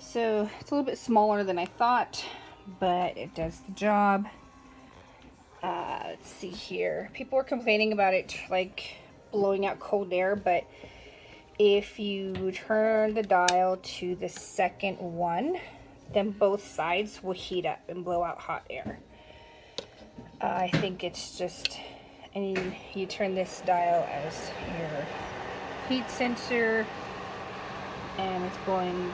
So it's a little bit smaller than I thought, but it does the job. Let's see here. People were complaining about it like blowing out cold air, but if you turn the dial to the second one, then both sides will heat up and blow out hot air. I think it's just, and you turn this dial as your heat sensor, and it's blowing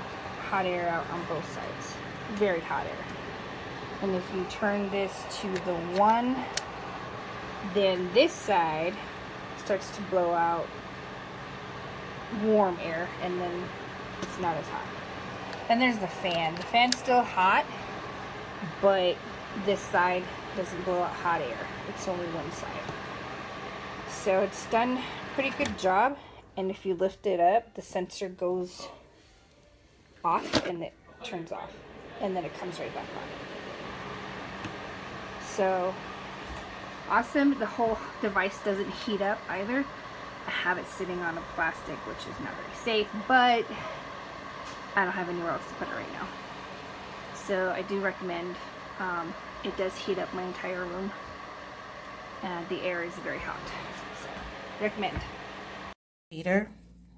hot air out on both sides. Very hot air. And if you turn this to the one, then this side starts to blow out warm air, and then it's not as hot. Then there's the fan. The fan's still hot, but this side doesn't blow out hot air. It's only one side. So it's done a pretty good job. And if you lift it up, the sensor goes off and it turns off. And then it comes right back on. So awesome. The whole device doesn't heat up either. I have it sitting on a plastic, which is not very safe, but I don't have anywhere else to put it right now. So I do recommend. It does heat up my entire room, and the air is very hot. So recommend. Heater,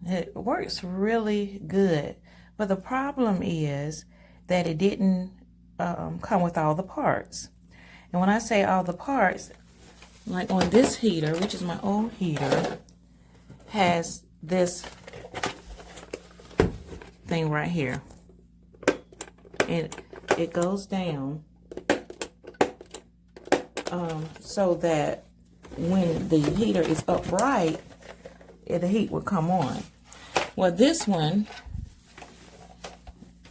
it works really good, but the problem is that it didn't come with all the parts. And when I say all the parts, like on this heater, which is my old heater, has this thing right here. It goes down so that when the heater is upright, the heat will come on. Well, this one,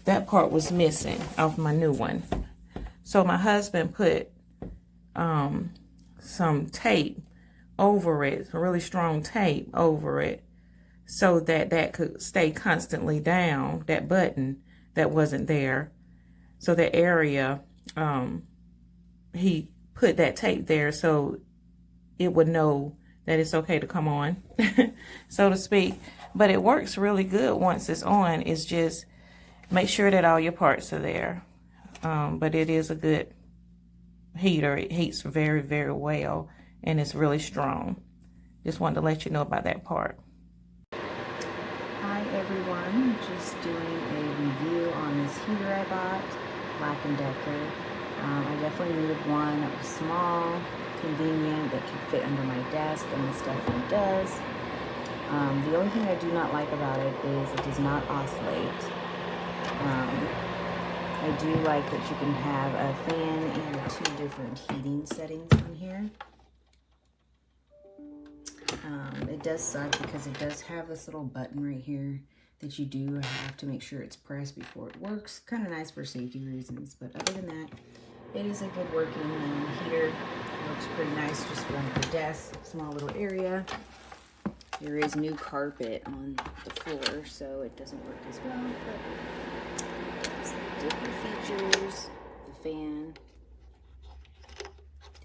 that part was missing off my new one. So my husband put some tape over it, a really strong tape over it, so that that could stay constantly down, that button that wasn't there. So that area, he put that tape there so it would know that it's okay to come on, so to speak. But it works really good once it's on. It's just make sure that all your parts are there. But it is a good heater. It heats very, very well, and it's really strong. Just wanted to let you know about that part. Hi everyone, just doing a review on this heater I bought, BLACK+DECKER. I definitely needed one that was small, convenient, that could fit under my desk, and this definitely does. The only thing I do not like about it is it does not oscillate. I do like that you can have a fan and 2 different heating settings on here. It does suck because it does have this little button right here that you do have to make sure it's pressed before it works. Kind of nice for safety reasons, but other than that, it is a good working heater. It works pretty nice just for under the desk, small little area. There is new carpet on the floor, so it doesn't work as well, but it's different features, the fan,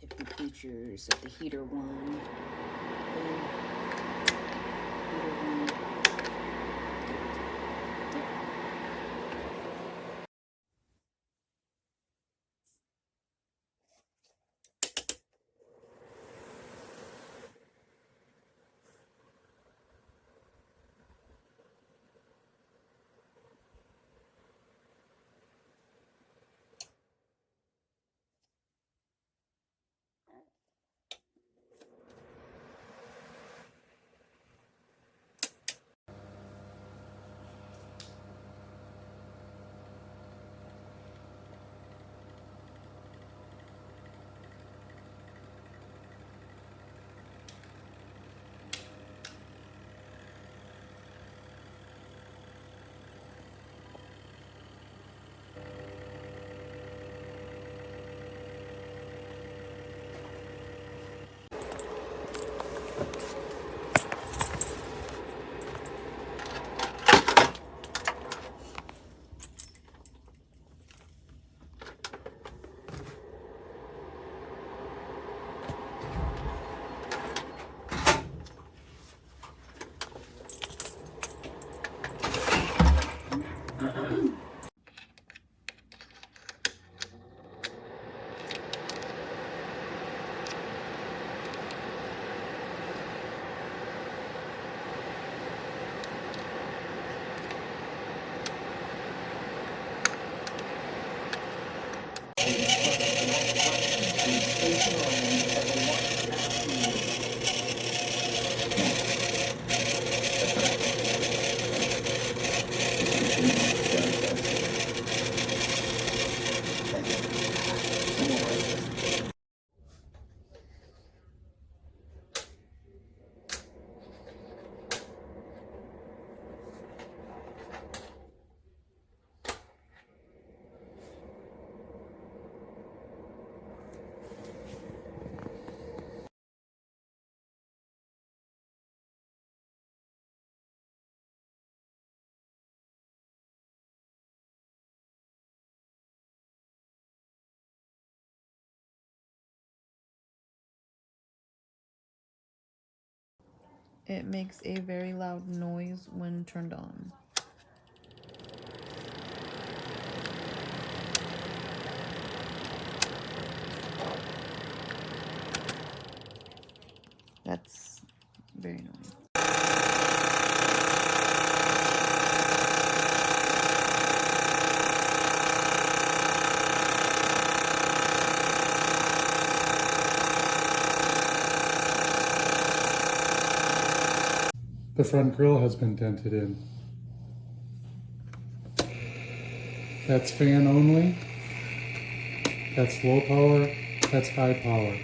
different features of the heater one. It makes a very loud noise when turned on. That's very annoying. The front grille has been dented in. That's fan only. That's low power. That's high power.